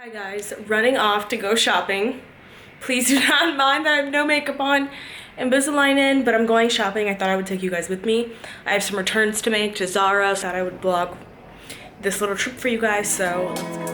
Hi guys, running off to go shopping. Please do not mind that I have no makeup on and Invisalign in, but I'm going shopping. I thought I would take you guys with me. I have some returns to make to Zara, so I thought I would vlog this little trip for you guys, so let's go.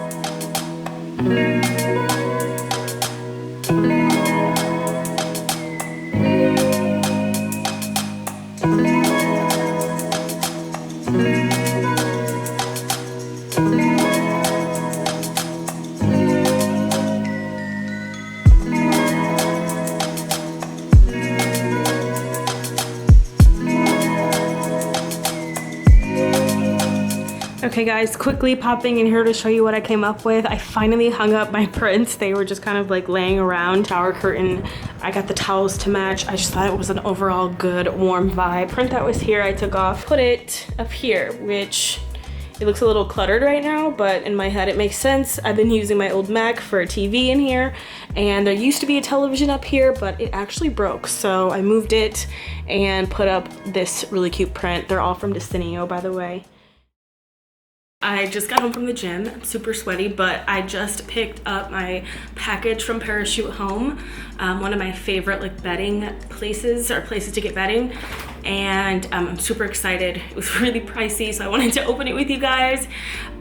Okay guys, quickly popping in here to show you what I came up with. I finally hung up my prints. They were just kind of like laying around. Shower curtain. I got the towels to match. I just thought it was an overall good warm vibe. Print that was here, I took off, put it up here, which it looks a little cluttered right now, but in my head it makes sense. I've been using my old Mac for a TV in here, and there used to be a television up here, but it actually broke. So I moved it and put up this really cute print. They're all from Decenio, by the way. I just got home from the gym. I'm super sweaty, but I just picked up my package from Parachute Home, one of my favorite like bedding places or places to get bedding, and I'm super excited. It was really pricey, so I wanted to open it with you guys.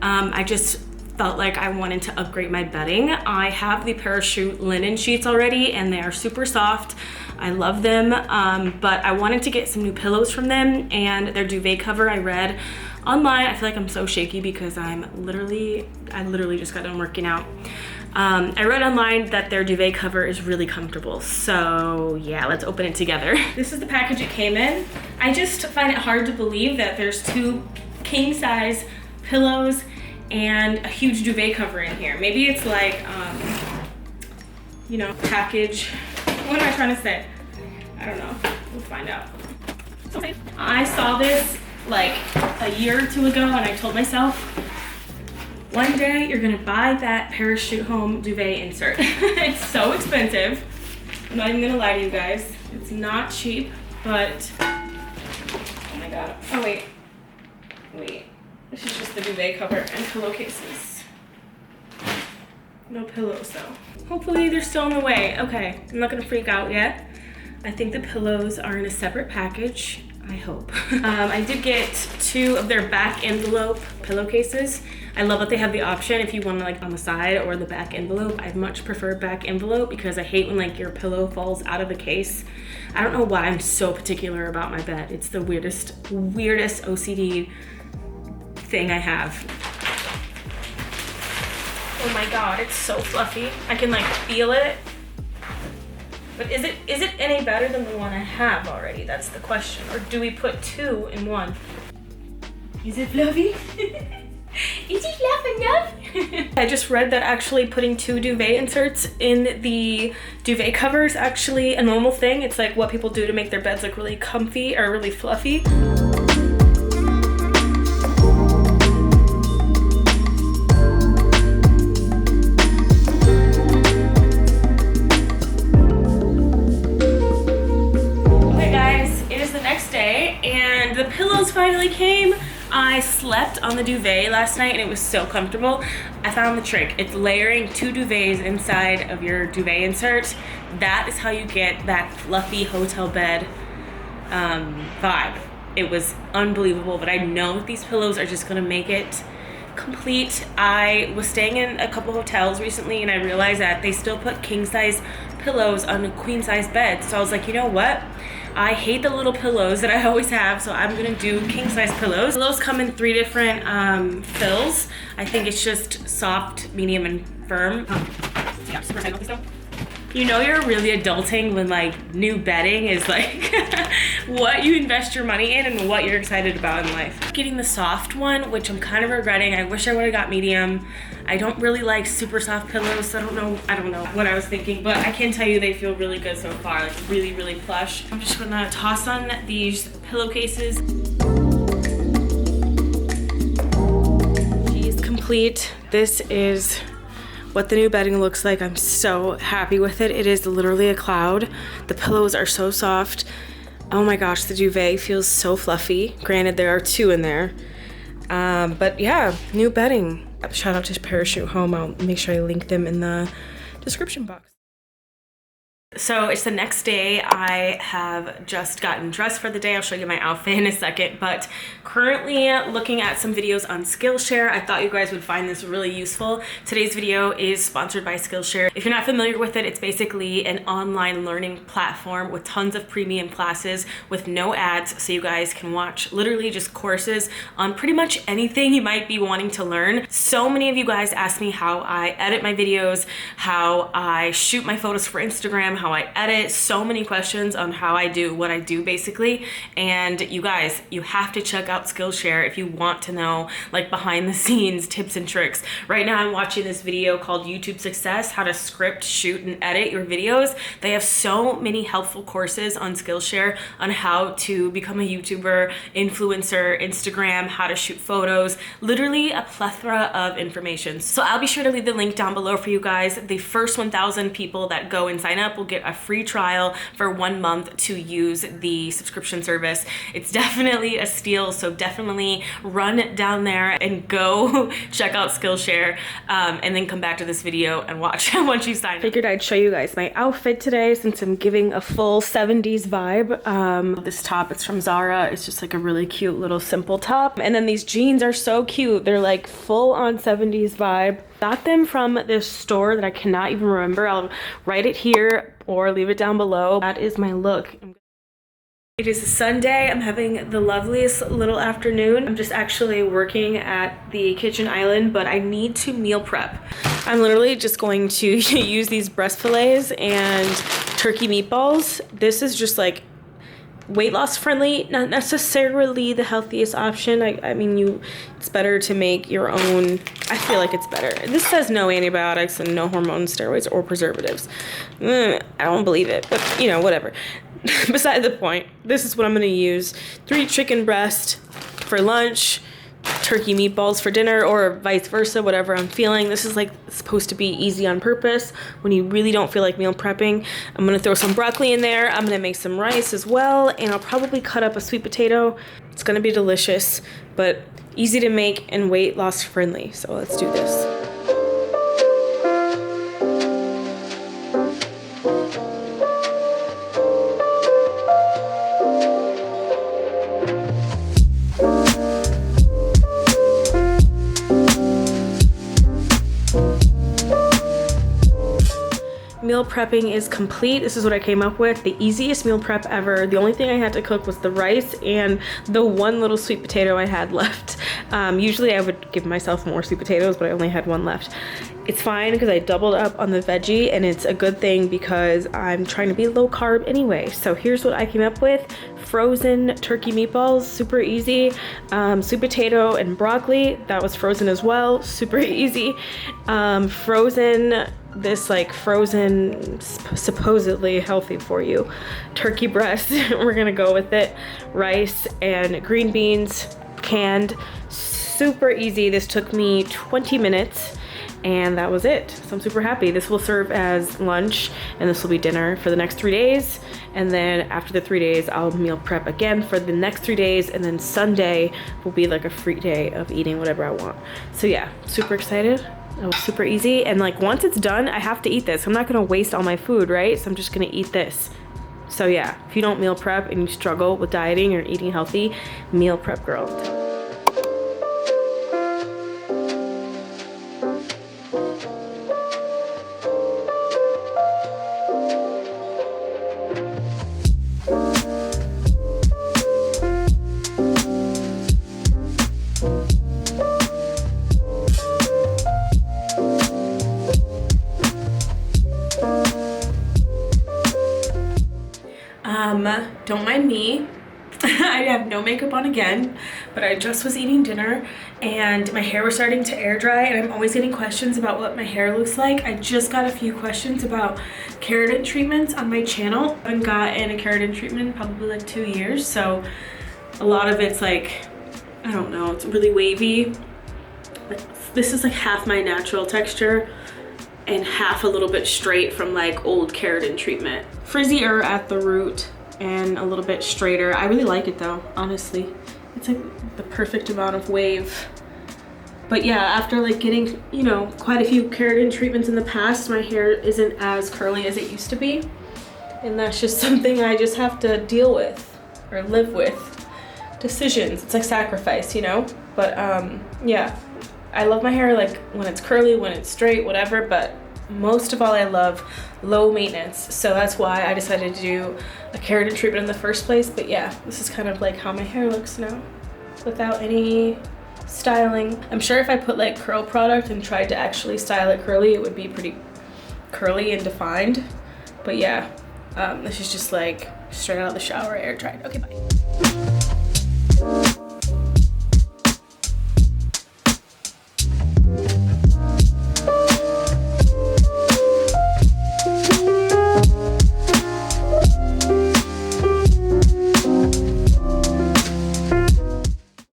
I just felt like I wanted to upgrade my bedding. I have the Parachute linen sheets already, and they are super soft. I love them, but I wanted to get some new pillows from them, and their duvet cover I read online. I feel like I'm so shaky because I literally just got done working out. I read online that their duvet cover is really comfortable. So yeah, let's open it together. This is the package it came in. I just find it hard to believe that there's two king size pillows and a huge duvet cover in here. Maybe it's like, you know, package. What am I trying to say? I don't know. We'll find out. Okay. I saw this like a year or two ago, and I told myself, one day you're gonna buy that Parachute Home duvet insert. It's so expensive. I'm not even gonna lie to you guys. It's not cheap, but oh my god. Oh wait. This is just the duvet cover and pillowcases. No pillows though. Hopefully they're still on the way. Okay, I'm not gonna freak out yet. I think the pillows are in a separate package. I hope. I did get two of their back envelope pillowcases. I love that they have the option if you want to like on the side or the back envelope. I much prefer back envelope because I hate when like your pillow falls out of the case. I don't know why I'm so particular about my bed. It's the weirdest OCD thing I have. Oh my god, it's so fluffy. I can like feel it. But is it any better than the one I have already? That's the question. Or do we put two in one? Is it fluffy? Is it fluffy enough? I just read that actually putting two duvet inserts in the duvet cover is actually a normal thing. It's like what people do to make their beds look really comfy or really fluffy. The pillows finally came. I slept on the duvet last night and it was so comfortable. I found the trick. It's layering two duvets inside of your duvet insert. That is how you get that fluffy hotel bed vibe. It was unbelievable, but I know that these pillows are just gonna make it complete. I was staying in a couple hotels recently and I realized that they still put king size pillows on a queen size bed. So I was like, you know what? I hate the little pillows that I always have, so I'm gonna do king size pillows. Pillows come in 3 different fills. I think it's just soft, medium, and firm. Yeah, super excited about this stuff. You know you're really adulting when like new bedding is like what you invest your money in and what you're excited about in life. Getting the soft one, which I'm kind of regretting. I wish I would have got medium. I don't really like super soft pillows, so I don't know what I was thinking, but I can tell you they feel really good so far, like really, really plush. I'm just gonna toss on these pillowcases. She's complete. This is what the new bedding looks like. I'm so happy with it. It is literally a cloud. The pillows are so soft. Oh my gosh, the duvet feels so fluffy. Granted, there are two in there. But yeah, new bedding. Shout out to Parachute Home. I'll make sure I link them in the description box. So it's the next day. I have just gotten dressed for the day. I'll show you my outfit in a second, but currently looking at some videos on Skillshare. I thought you guys would find this really useful. Today's video is sponsored by Skillshare. If you're not familiar with it, it's basically an online learning platform with tons of premium classes with no ads, so you guys can watch literally just courses on pretty much anything you might be wanting to learn. So many of you guys ask me how I edit my videos, how I shoot my photos for Instagram, how I edit, so many questions on how I do what I do basically. And you guys, you have to check out Skillshare if you want to know like behind the scenes tips and tricks. Right now I'm watching this video called YouTube Success, how to script, shoot, and edit your videos. They have so many helpful courses on Skillshare on how to become a YouTuber, influencer, Instagram, how to shoot photos, literally a plethora of information. So I'll be sure to leave the link down below for you guys. The first 1,000 people that go and sign up will get a free trial for 1 month to use the subscription service. It's definitely a steal, so definitely run down there and go check out Skillshare, and then come back to this video and watch once you sign up. Figured I'd show you guys my outfit today since I'm giving a full 70s vibe. This top, it's from Zara. It's just like a really cute little simple top. And then these jeans are so cute. They're like full on 70s vibe. Got them from this store that I cannot even remember. I'll write it here or leave it down below. That is my look. It is a Sunday. I'm having the loveliest little afternoon. I'm just actually working at the kitchen island, but I need to meal prep. I'm literally just going to use these breast fillets and turkey meatballs. This is just like weight loss friendly, not necessarily the healthiest option. I mean, it's better to make your own. I feel like it's better. This says no antibiotics and no hormone steroids or preservatives. I don't believe it, but you know, whatever. Beside the point, this is what I'm gonna use. 3 chicken breasts for lunch, turkey meatballs for dinner, or vice versa, whatever I'm feeling. This is like supposed to be easy on purpose when you really don't feel like meal prepping. I'm gonna throw some broccoli in there. I'm gonna make some rice as well, and I'll probably cut up a sweet potato. It's gonna be delicious, but easy to make and weight loss friendly. So let's do this. Meal prepping is complete. This is what I came up with. The easiest meal prep ever. The only thing I had to cook was the rice and the one little sweet potato I had left. Usually I would give myself more sweet potatoes, but I only had one left. It's fine because I doubled up on the veggie, and it's a good thing because I'm trying to be low carb anyway. So here's what I came up with. Frozen turkey meatballs, super easy. Sweet potato and broccoli, that was frozen as well, super easy. This like frozen, supposedly healthy for you, turkey breast, we're gonna go with it. Rice and green beans, canned, super easy. This took me 20 minutes. And that was it. So I'm super happy. This will serve as lunch and this will be dinner for the next 3 days. And then after the 3 days, I'll meal prep again for the next 3 days. And then Sunday will be like a free day of eating whatever I want. So yeah, super excited. It was super easy. And like once it's done, I have to eat this. I'm not gonna waste all my food, right? So I'm just gonna eat this. So yeah, if you don't meal prep and you struggle with dieting or eating healthy, meal prep girl. Don't mind me. I have no makeup on again, but I just was eating dinner and my hair was starting to air dry, and I'm always getting questions about what my hair looks like. I just got a few questions about keratin treatments on my channel. I haven't gotten a keratin treatment in probably like 2 years, so a lot of it's like, I don't know, it's really wavy. This is like half my natural texture and half a little bit straight from like old keratin treatment. Frizzier at the root and a little bit straighter. I really like it though, honestly. It's like the perfect amount of wave. But yeah, after like getting, you know, quite a few keratin treatments in the past, my hair isn't as curly as it used to be. And that's just something I just have to deal with or live with. Decisions, it's like sacrifice, you know? But yeah, I love my hair like when it's curly, when it's straight, whatever, but most of all I love low maintenance. So that's why I decided to do a keratin treatment in the first place. But yeah, this is kind of like how my hair looks now without any styling. I'm sure if I put like curl product and tried to actually style it curly, it would be pretty curly and defined. But yeah, this is just like straight out of the shower, air dried. Okay, bye.